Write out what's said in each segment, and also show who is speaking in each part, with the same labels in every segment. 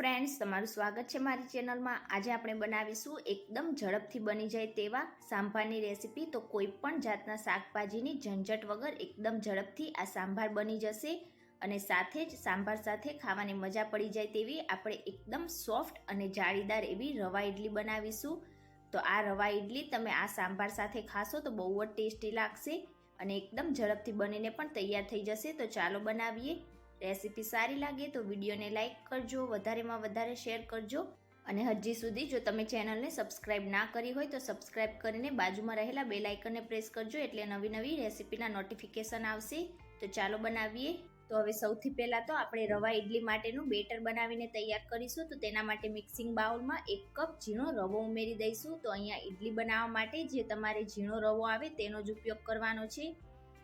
Speaker 1: Friends, તમારું સ્વાગત છે મારી ચેનલમાં। આજે આપણે બનાવીશું એકદમ ઝડપથી બની જાય તેવા સાંભારની રેસીપી। તો કોઈ પણ જાતના શાકભાજીની ઝંઝટ વગર એકદમ ઝડપથી આ સાંભાર બની જશે અને સાથે જ સાંભાર સાથે ખાવાની મજા પડી જાય તેવી આપણે એકદમ સોફ્ટ અને જાળીદાર એવી રવા ઇડલી બનાવીશું। તો આ રવા ઇડલી તમે આ સાંભાર સાથે ખાશો તો બહુ જ ટેસ્ટી લાગશે અને એકદમ ઝડપથી બનીને પણ તૈયાર થઈ જશે। તો ચાલો બનાવીએ। રેસીપી સારી લાગે તો વિડીયોને લાઇક કરજો, વધારેમાં વધારે શેર કરજો અને હજી સુધી જો તમે ચેનલને સબસ્ક્રાઇબ ના કરી હોય તો સબસ્ક્રાઇબ કરીને બાજુમાં રહેલા બેલ આઇકનને પ્રેસ કરજો, એટલે નવી નવી રેસીપીના નોટિફિકેશન આવશે। તો ચાલો બનાવીએ। તો હવે સૌથી પહેલાં તો આપણે રવા ઇડલી માટેનું બેટર બનાવીને તૈયાર કરીશું। તો તેના માટે મિક્સિંગ બાઉલમાં 1 કપ ઝીણો રવો ઉમેરી દઈશું। તો અહીંયા ઇડલી બનાવવા માટે જે તમારે ઝીણો રવો આવે તેનો જ ઉપયોગ કરવાનો છે।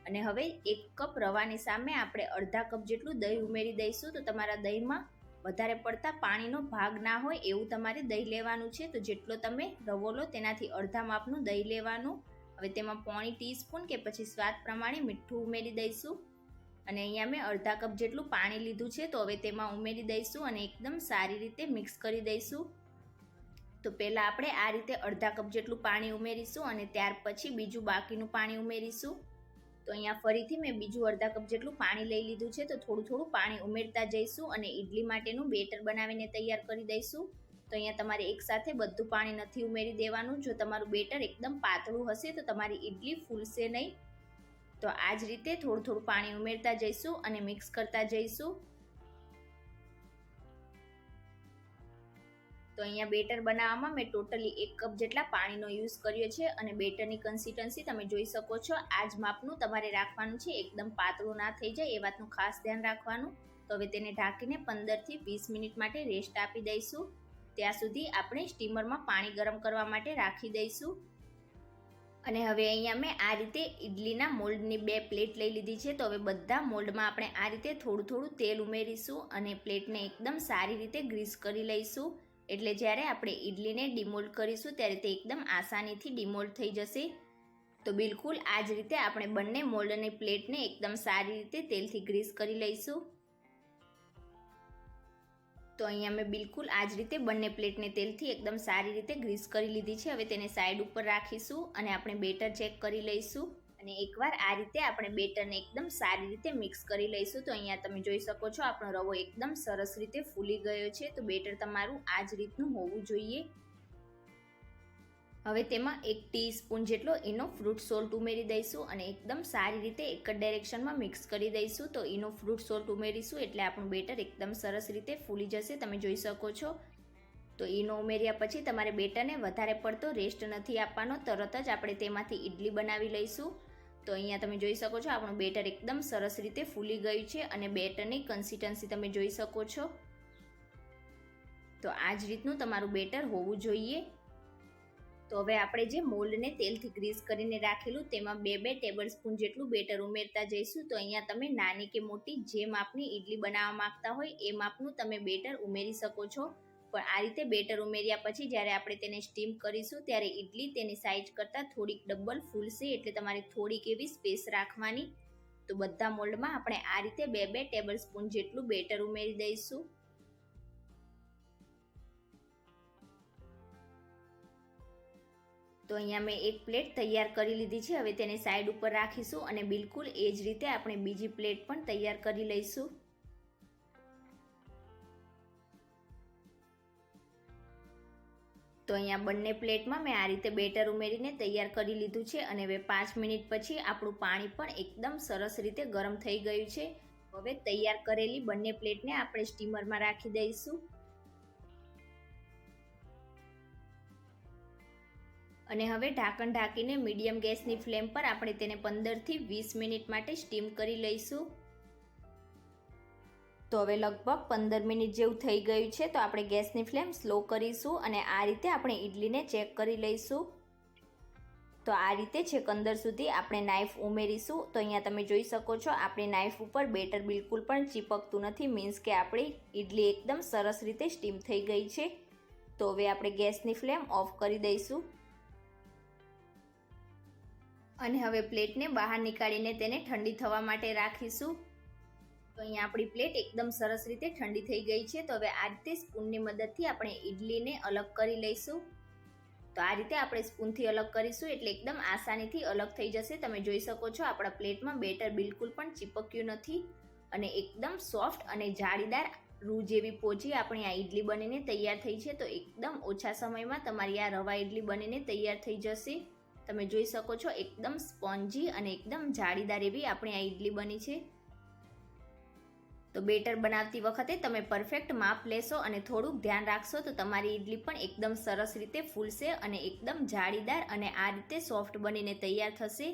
Speaker 1: અને હવે 1 કપ રવાની સામે આપણે અડધા કપ જેટલું દહીં ઉમેરી દઈશું। તો તમારા દહીંમાં વધારે પડતા પાણીનો ભાગ ના હોય એવું તમારે દહીં લેવાનું છે। તો જેટલો તમે રવો લો તેનાથી અડધા માપનું દહીં લેવાનું। હવે તેમાં 1/4 ટીસ્પૂન કે પછી સ્વાદ પ્રમાણે મીઠું ઉમેરી દઈશું અને અહીંયા મેં અડધા કપ જેટલું પાણી લીધું છે। તો હવે તેમાં ઉમેરી દઈશું અને એકદમ સારી રીતે મિક્સ કરી દઈશું। તો પહેલાં આપણે આ રીતે અડધા કપ જેટલું પાણી ઉમેરીશું અને ત્યાર પછી બીજું બાકીનું પાણી ઉમેરીશું। તો અહીંયા ફરીથી મેં બીજું અડધા કપ જેટલું પાણી લઈ લીધું છે। તો થોડું થોડું પાણી ઉમેરતા જઈશું અને ઇડલી માટેનું બેટર બનાવીને તૈયાર કરી દઈશું। તો અહીંયા તમારે એકસાથે બધું પાણી નથી ઉમેરી દેવાનું। જો તમારું બેટર એકદમ પાતળું હશે તો તમારી ઇડલી ફૂલશે નહીં। તો આ જ રીતે થોડું થોડું પાણી ઉમેરતા જઈશું અને મિક્સ કરતા જઈશું। તો અહીંયા બેટર બનાવવામાં મેં ટોટલી 1 કપ જેટલા પાણીનો યુઝ કર્યો છે અને બેટરની કન્સિસ્ટન્સી તમે જોઈ શકો છો આ જ માપનું તમારે રાખવાનું છે, એકદમ પાતળું ના થઈ જાય એ વાતનું ખાસ ધ્યાન રાખવાનું। તો હવે તેને ઢાંકીને 15 થી 20 મિનિટ માટે રેસ્ટ આપી દઈશું। ત્યાં સુધી આપણે સ્ટીમરમાં પાણી ગરમ કરવા માટે રાખી દઈશું। અને હવે અહીંયા મેં આ રીતે ઇડલીના મોલ્ડની 2 પ્લેટ લઈ લીધી છે। તો હવે બધા મોલ્ડમાં આપણે આ રીતે થોડું થોડું તેલ ઉમેરીશું અને પ્લેટને એકદમ સારી રીતે ગ્રીસ કરી લઈશું, એટલે જ્યારે આપણે ઇડલીને ડિમોલ્ડ કરીશું ત્યારે તે એકદમ આસાનીથી ડિમોલ્ડ થઈ જશે। તો બિલકુલ આ જ રીતે આપણે બંને મોલ્ડની પ્લેટને એકદમ સારી રીતે તેલથી ગ્રીસ કરી લઈશું। તો અહીંયા મેં બિલકુલ આ જ રીતે બંને પ્લેટને તેલથી એકદમ સારી રીતે ગ્રીસ કરી લીધી છે। હવે તેને સાઈડ ઉપર રાખીશું અને આપણે બેટર ચેક કરી લઈશું અને એકવાર આ રીતે આપણે બેટરને એકદમ સારી રીતે મિક્સ કરી લઈશું। તો અહીંયા તમે જોઈ શકો છો આપણો રવો એકદમ સરસ રીતે ફૂલી ગયો છે। તો બેટર તમારું આ જ રીતનું હોવું જોઈએ। હવે તેમાં 1 ટીસ્પૂન જેટલો ઈનો ફ્રૂટ સોલ્ટ ઉમેરી દઈશું અને એકદમ સારી રીતે એક જ ડાયરેક્શનમાં મિક્સ કરી દઈશું। તો ઈનો ફ્રૂટ સોલ્ટ ઉમેરીશું એટલે આપણું બેટર એકદમ સરસ રીતે ફૂલી જશે, તમે જોઈ શકો છો। તો ઈનો ઉમેર્યા પછી તમારે બેટરને વધારે પડતો રેસ્ટ નથી આપવાનો, તરત જ આપણે તેમાંથી ઇડલી બનાવી લઈશું। તો અહીંયા તમે જોઈ શકો છો આપણું બેટર એકદમ સરસ રીતે ફૂલી ગયું છે અને બેટરની કન્સિસ્ટન્સી તમે જોઈ શકો છો। તો આ જ રીતનું તમારું બેટર હોવું જોઈએ। તો હવે આપણે જે મોલ્ડને તેલથી ગ્રીસ કરીને રાખેલું તેમાં 2 ટેબલ સ્પૂન જેટલું બેટર ઉમેરતા જઈશું। તો અહીંયા તમે નાની કે મોટી જે માપની ઇડલી બનાવવા માંગતા હોય એ માપનું તમે બેટર ઉમેરી શકો છો, પણ આ રીતે બેટર ઉમેર્યા પછી જ્યારે આપણે તેને સ્ટીમ કરીશું ત્યારે ઇડલી તેની સાઇઝ કરતાં થોડીક ડબલ ફૂલશે, એટલે તમારે થોડીક એવી સ્પેસ રાખવાની। તો બધા મોલ્ડમાં આપણે આ રીતે 2 ટેબલ સ્પૂન જેટલું બેટર ઉમેરી દઈશું। તો અહીંયા મેં એક પ્લેટ તૈયાર કરી લીધી છે। હવે તેને સાઈડ ઉપર રાખીશું અને બિલકુલ એ જ રીતે આપણે બીજી પ્લેટ પણ તૈયાર કરી લઈશું। તો અહીંયા બંને પ્લેટમાં મેં આ રીતે બેટર ઉમેરીને તૈયાર કરી લીધું છે અને હવે 5 મિનિટ પછી આપણું પાણી પણ એકદમ સરસ રીતે ગરમ થઈ ગયું છે। હવે તૈયાર કરેલી બંને પ્લેટને આપણે સ્ટીમરમાં રાખી દઈશું અને હવે ઢાંકણ ઢાંકીને મીડિયમ ગેસની ફ્લેમ પર આપણે તેને 15 થી 20 મિનિટ માટે સ્ટીમ કરી લઈશું। તો હવે લગભગ 15 મિનિટ જેવું થઈ ગયું છે। તો આપણે ગેસની ફ્લેમ સ્લો કરીશું અને આ રીતે આપણે ઇડલીને ચેક કરી લઈશું। તો આ રીતે છેક અંદર સુધી આપણે નાઇફ ઉમેરીશું। તો અહીંયા તમે જોઈ શકો છો આપણી નાઇફ ઉપર બેટર બિલકુલ પણ ચીપકતું નથી, મીન્સ કે આપણી ઇડલી એકદમ સરસ રીતે સ્ટીમ થઈ ગઈ છે। તો હવે આપણે ગેસની ફ્લેમ ઓફ કરી દઈશું અને હવે પ્લેટને બહાર નીકાળીને તેને ઠંડી થવા માટે રાખીશું। તો અહીંયા આપણી પ્લેટ એકદમ સરસ રીતે ઠંડી થઈ ગઈ છે. તો હવે આ રીતે સ્પૂનની મદદથી આપણે ઇડલીને અલગ કરી લઈશું. તો આ રીતે આપણે સ્પૂનથી અલગ કરીશું એટલે એકદમ આસાનીથી અલગ થઈ જશે. તમે જોઈ શકો છો આપણા પ્લેટમાં બેટર બિલકુલ પણ ચીપક્યું નથી અને એકદમ સોફ્ટ અને જાળીદાર રૂ જેવી પોચી આપણી આ ઇડલી બનીને તૈયાર થઈ છે. તો એકદમ ઓછા સમયમાં તમારી આ રવા ઇડલી બનીને તૈયાર થઈ જશે. તમે જોઈ શકો છો એકદમ સ્પોન્જી અને એકદમ જાળીદાર એવી આપણી આ ઇડલી બની છે. તો બેટર બનાવતી વખતે તમે પરફેક્ટ માપ લેશો અને થોડુંક ધ્યાન રાખશો તો તમારી ઇડલી પણ એકદમ સરસ રીતે ફૂલશે અને એકદમ જાળીદાર અને આ રીતે સોફ્ટ બનીને તૈયાર થશે.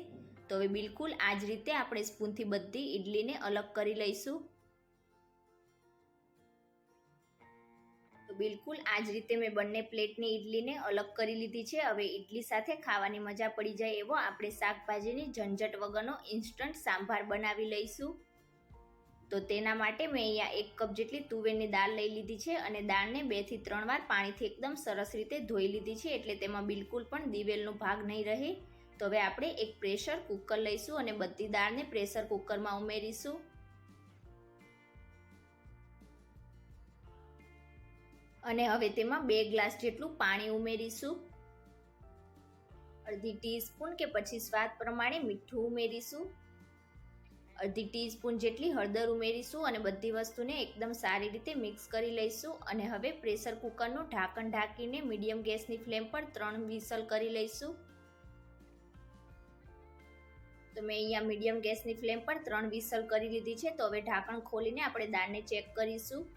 Speaker 1: તો હવે બિલકુલ આ જ રીતે આપણે સ્પૂનથી બધી ઇડલીને અલગ કરી લઈશું. તો બિલકુલ આ જ રીતે મેં બંને પ્લેટની ઇડલીને અલગ કરી લીધી છે. હવે ઇડલી સાથે ખાવાની મજા પડી જાય એવો આપણે શાકભાજીની ઝંઝટ વગરનો ઇન્સ્ટન્ટ સાંભાર બનાવી લઈશું. તો તેના માટે મેં અહીંયા 1 કપ જેટલી તુવેરની દાળ લઈ લીધી છે અને દાળને 2 થી 3 વાર પાણીથી એકદમ સરસ રીતે ધોઈ લીધી છે એટલે તેમાં બિલકુલ પણ દિવેલનો ભાગ નહીં રહે. તો હવે આપણે એક પ્રેશર કુકર લઈશું અને બધી દાળને પ્રેશર કુકરમાં ઉમેરીશું. અને હવે તેમાં 2 ગ્લાસ જેટલું પાણી ઉમેરીશું. અડધી ટીસ્પૂન કે પછી સ્વાદ પ્રમાણે મીઠું ઉમેરીશું. અડધી ટીસ્પૂન જેટલી હળદર ઉમેરીશું અને બધી વસ્તુને એકદમ સારી રીતે મિક્સ કરી લઈશું. અને હવે પ્રેશર કુકરનું ઢાંકણ ઢાંકીને મીડિયમ ગેસની ફ્લેમ પર 3 વિસલ કરી લઈશું. તો મેં અહીંયા મીડિયમ ગેસની ફ્લેમ પર 3 વિસલ કરી લીધી છે. તો હવે ઢાંકણ ખોલીને આપણે દાળને ચેક કરીશું.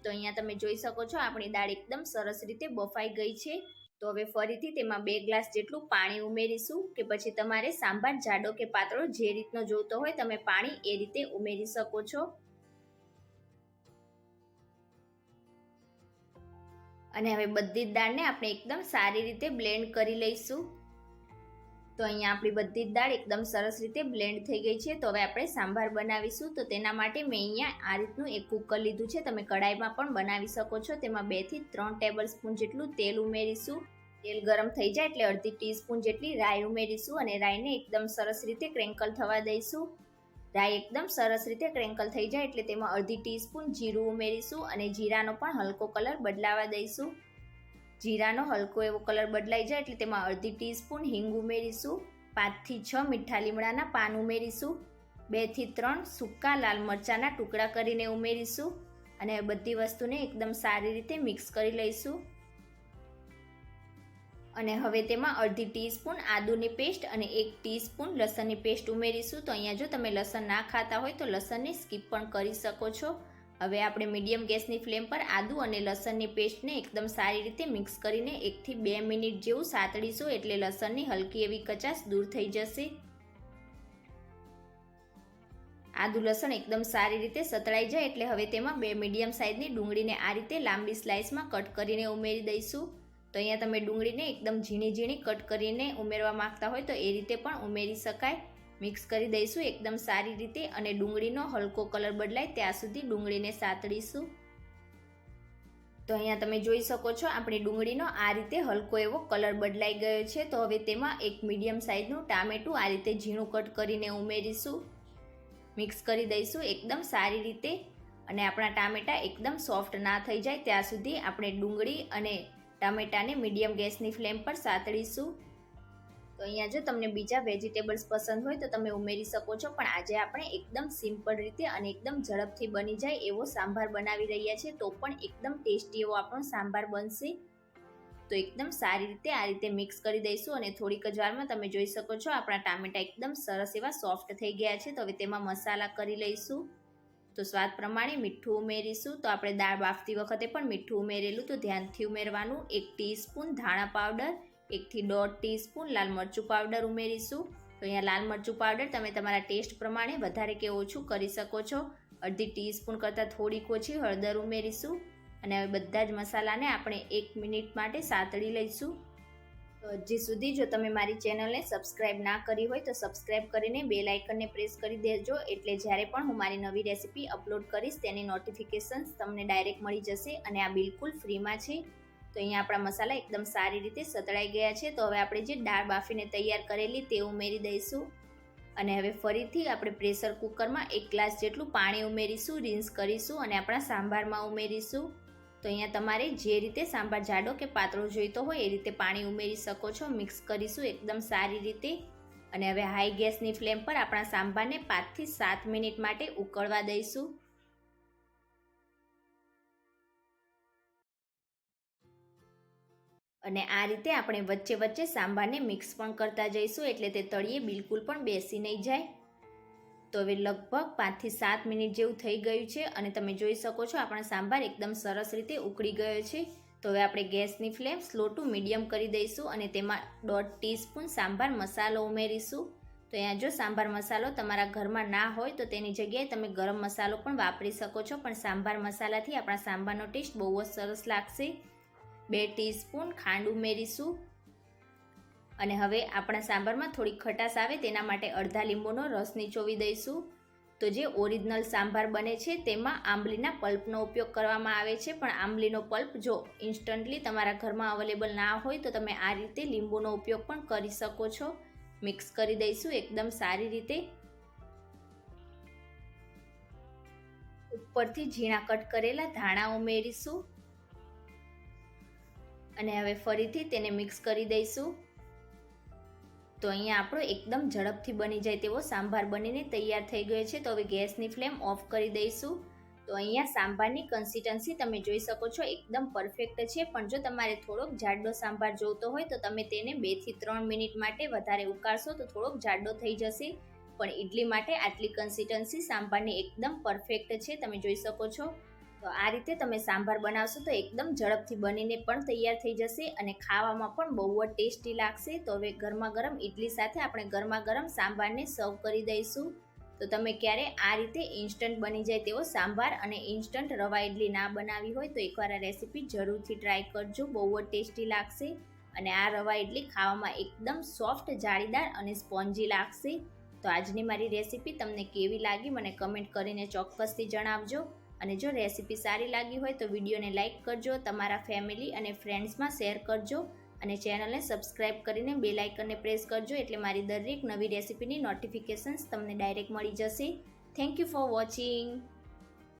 Speaker 1: તો અહીંયા તમે જોઈ શકો છો આપણી દાળ એકદમ સરસ રીતે બફાઈ ગઈ છે. તો હવે ફરીથી તેમાં 2 ગ્લાસ જેટલું પાણી ઉમેરીશું કે પછી તમારે સાંભાર જાડો કે પાતળો જે રીતનો જોઈતો હોય તમે પાણી એ રીતે ઉમેરી શકો છો. અને હવે બધી જ દાળને આપણે એકદમ સારી રીતે બ્લેન્ડ કરી લઈશું. તો અહીંયા આપણી બધી જ દાળ એકદમ સરસ રીતે બ્લેન્ડ થઈ ગઈ છે. તો હવે આપણે સાંભાર બનાવીશું. તો તેના માટે મેં અહીંયા આ રીતનું એક કુકર લીધું છે. તમે કડાઈમાં પણ બનાવી શકો છો. તેમાં 2 થી 3 ટેબલ સ્પૂન જેટલું તેલ ઉમેરીશું. તેલ ગરમ થઈ જાય એટલે અડધી ટીસ્પૂન જેટલી રાઈ ઉમેરીશું અને રાઈને એકદમ સરસ રીતે ક્રેન્કલ થવા દઈશું. રાઈ એકદમ સરસ રીતે ક્રેન્કલ થઈ જાય એટલે તેમાં અડધી ટીસ્પૂન જીરું ઉમેરીશું અને જીરાનો પણ હલકો કલર બદલાવા દઈશું. જીરાનો હલકો એવો કલર બદલાઈ જાય એટલે તેમાં અડધી ટીસ્પૂન હિંગ ઉમેરીશું. 5 થી 6 મીઠા લીમડાના પાન ઉમેરીશું. 2 થી 3 સૂકા લાલ મરચાંના ટુકડા કરીને ઉમેરીશું અને બધી વસ્તુને એકદમ સારી રીતે મિક્સ કરી લઈશું. અને હવે તેમાં અડધી ટીસ્પૂન આદુની પેસ્ટ અને 1 ટીસ્પૂન લસણની પેસ્ટ ઉમેરીશું. તો અહીંયા જો તમે લસણ ના ખાતા હોય તો લસણને સ્કીપ પણ કરી શકો છો. હવે આપણે મીડિયમ ગેસની ફ્લેમ પર આદુ અને લસણની પેસ્ટને એકદમ સારી રીતે મિક્સ કરીને 1 થી 2 મિનિટ જેવું સાતળીશું એટલે લસણની હલકી એવી કચાશ દૂર થઈ જશે. આદુ લસણ એકદમ સારી રીતે સતળાઈ જાય એટલે હવે તેમાં 2 મીડિયમ સાઇઝની ડુંગળીને આ રીતે લાંબી સ્લાઇસમાં કટ કરીને ઉમેરી દઈશું. તો અહીંયા તમે ડુંગળીને એકદમ ઝીણી ઝીણી કટ કરીને ઉમેરવા માંગતા હોય તો એ રીતે પણ ઉમેરી શકાય. મિક્સ કરી દઈશું એકદમ સારી રીતે અને ડુંગળીનો હલકો કલર બદલાય ત્યાં સુધી ડુંગળીને સાતળીશું. તો અહીંયા તમે જોઈ શકો છો આપણી ડુંગળીનો આ રીતે હલકો એવો કલર બદલાઈ ગયો છે. તો હવે તેમાં એક મીડિયમ સાઇઝનું ટામેટું આ રીતે ઝીણું કટ કરીને ઉમેરીશું. મિક્સ કરી દઈશું એકદમ સારી રીતે અને આપણા ટામેટા એકદમ સોફ્ટ ના થઈ જાય ત્યાં સુધી આપણે ડુંગળી અને ટામેટાને મીડિયમ ગેસની ફ્લેમ પર સાતળીશું. તો અહીંયા જો તમને બીજા વેજીટેબલ્સ પસંદ હોય તો તમે ઉમેરી શકો છો, પણ આજે આપણે એકદમ સિમ્પલ રીતે અને એકદમ ઝડપથી બની જાય એવો સાંભાર બનાવી રહ્યા છીએ. તો પણ એકદમ ટેસ્ટી એવો આપણો સાંભાર બનશે. તો એકદમ સારી રીતે આ રીતે મિક્સ કરી દઈશું અને થોડીક જ વારમાં તમે જોઈ શકો છો આપણા ટામેટા એકદમ સરસ એવા સોફ્ટ થઈ ગયા છે. તો હવે તેમાં મસાલા કરી લઈશું. તો સ્વાદ પ્રમાણે મીઠું ઉમેરીશું. તો આપણે દાળ બાફતી વખતે પણ મીઠું ઉમેરેલું તો ધ્યાનથી ઉમેરવાનું. 1 ટીસ્પૂન ધાણા પાવડર, 1 થી 1.5 ટીસ્પૂન લાલ મરચું પાવડર ઉમેરીશું. તો અહીંયા લાલ મરચું પાવડર તમે તમારા ટેસ્ટ પ્રમાણે વધારે કે ઓછું કરી શકો છો. અડધી ટીસ્પૂન કરતાં થોડીક ઓછી હળદર ઉમેરીશું અને હવે બધા જ મસાલાને આપણે 1 મિનિટ માટે સાતળી લઈશું. તો હજી સુધી જો તમે મારી ચેનલને સબસ્ક્રાઈબ ના કરી હોય તો સબસ્ક્રાઈબ કરીને બેલ આઇકનને પ્રેસ કરી દેજો, એટલે જ્યારે પણ હું મારી નવી રેસીપી અપલોડ કરીશ તેની નોટિફિકેશન્સ તમને ડાયરેક્ટ મળી જશે અને આ બિલકુલ ફ્રીમાં છે. તો અહીંયા આપણા મસાલા એકદમ સારી રીતે સતળાઈ ગયા છે. તો હવે આપણે જે દાળ બાફીને તૈયાર કરેલી તે ઉમેરી દઈશું અને હવે ફરીથી આપણે પ્રેશર કુકરમાં 1 ગ્લાસ જેટલું પાણી ઉમેરીશું, રિન્સ કરીશું અને આપણા સાંભારમાં ઉમેરીશું. તો અહીંયા તમારે જે રીતે સાંભાર જાડો કે પાતળો જોઈતો હોય એ રીતે પાણી ઉમેરી શકો છો. મિક્સ કરીશું એકદમ સારી રીતે. અને હવે હાઈ ગેસની ફ્લેમ પર આપણા સાંભારને 5 થી 7 મિનિટ માટે ઉકળવા દઈશું. અને આ રીતે આપણે વચ્ચે વચ્ચે સાંભારને મિક્સ પણ કરતા જઈશું, એટલે તે તળિયે બિલકુલ પણ બેસી નહીં જાય. તો હવે લગભગ 5 થી 7 મિનિટ જેવું થઈ ગયું છે અને તમે જોઈ શકો છો આપણા સાંભાર એકદમ સરસ રીતે ઉકળી ગયો છે. તો હવે આપણે ગેસની ફ્લેમ સ્લો ટુ મીડિયમ કરી દઈશું અને તેમાં 1/2 ટીસ્પૂન સાંભાર મસાલો ઉમેરીશું. તો અહીંયા જો સાંભાર મસાલો તમારા ઘરમાં ના હોય તો તેની જગ્યાએ તમે ગરમ મસાલો પણ વાપરી શકો છો, પણ સાંભાર મસાલાથી આપણા સાંભારનો ટેસ્ટ બહુ જ સરસ લાગશે. 2 ટીસ્પૂન ખાંડ ઉમેરીશું. અને હવે આપણા સાંભારમાં થોડી ખટાશ આવે તેના માટે અડધા લીંબુનો રસ નીચોવી દઈશું. તો જે ઓરિજિનલ સાંભાર બને છે તેમાં આંબલીના પલ્પનો ઉપયોગ કરવામાં આવે છે, પણ આંબલીનો પલ્પ જો ઇન્સ્ટન્ટલી તમારા ઘરમાં અવેલેબલ ના હોય તો તમે આ રીતે લીંબુનો ઉપયોગ પણ કરી શકો છો. મિક્સ કરી દઈશું એકદમ સારી રીતે. ઉપરથી ઝીણા કટ કરેલા ધાણા ઉમેરીશું અને હવે ફરીથી તેને મિક્સ કરી દઈશું. તો અહીંયા આપણો એકદમ ઝડપથી બની જાય તેવો સાંભાર બનીને તૈયાર થઈ ગયો છે. તો હવે ગેસની ફ્લેમ ઓફ કરી દઈશું. તો અહીંયા સાંભારની કન્સિસ્ટન્સી તમે જોઈ શકો છો એકદમ પરફેક્ટ છે, પણ જો તમારે થોડોક જાડો સાંભાર જોઈતો હોય તો તમે તેને 2 થી 3 મિનિટ માટે વધારે ઉકાળશો તો થોડોક જાડો થઈ જશે. પણ ઇડલી માટે આટલી કન્સિસ્ટન્સી સાંભારની એકદમ પરફેક્ટ છે, તમે જોઈ શકો છો. તો આ રીતે તમે સાંભાર બનાવશો તો એકદમ ઝડપથી બનીને પણ તૈયાર થઈ જશે અને ખાવામાં પણ બહુ જ ટેસ્ટી લાગશે. તો હવે ગરમા ગરમ ઇડલી સાથે આપણે ગરમા ગરમ સાંભારને સર્વ કરી દઈશું. તો તમે ક્યારે આ રીતે ઇન્સ્ટન્ટ બની જાય તેવો સાંભાર અને ઇન્સ્ટન્ટ રવા ઇડલી ના બનાવી હોય તો એકવાર આ રેસીપી જરૂરથી ટ્રાય કરજો, બહુ જ ટેસ્ટી લાગશે. અને આ રવા ઇડલી ખાવામાં એકદમ સોફ્ટ, જાળીદાર અને સ્પોન્જી લાગશે. તો આજની મારી રેસીપી તમને કેવી લાગી મને કમેન્ટ કરીને ચોક્કસથી જણાવજો. અને જો રેસીપી સારી લાગી હોય તો વિડીયોને લાઇક કરજો, તમારા ફેમિલી અને ફ્રેન્ડ્સમાં શેર કરજો અને ચેનલને સબસ્ક્રાઇબ કરીને બેલ આઇકનને પ્રેસ કરજો, એટલે મારી દરેક નવી રેસીપીની નોટિફિકેશન્સ તમને ડાયરેક્ટ મળી જશે. Thank you for watching.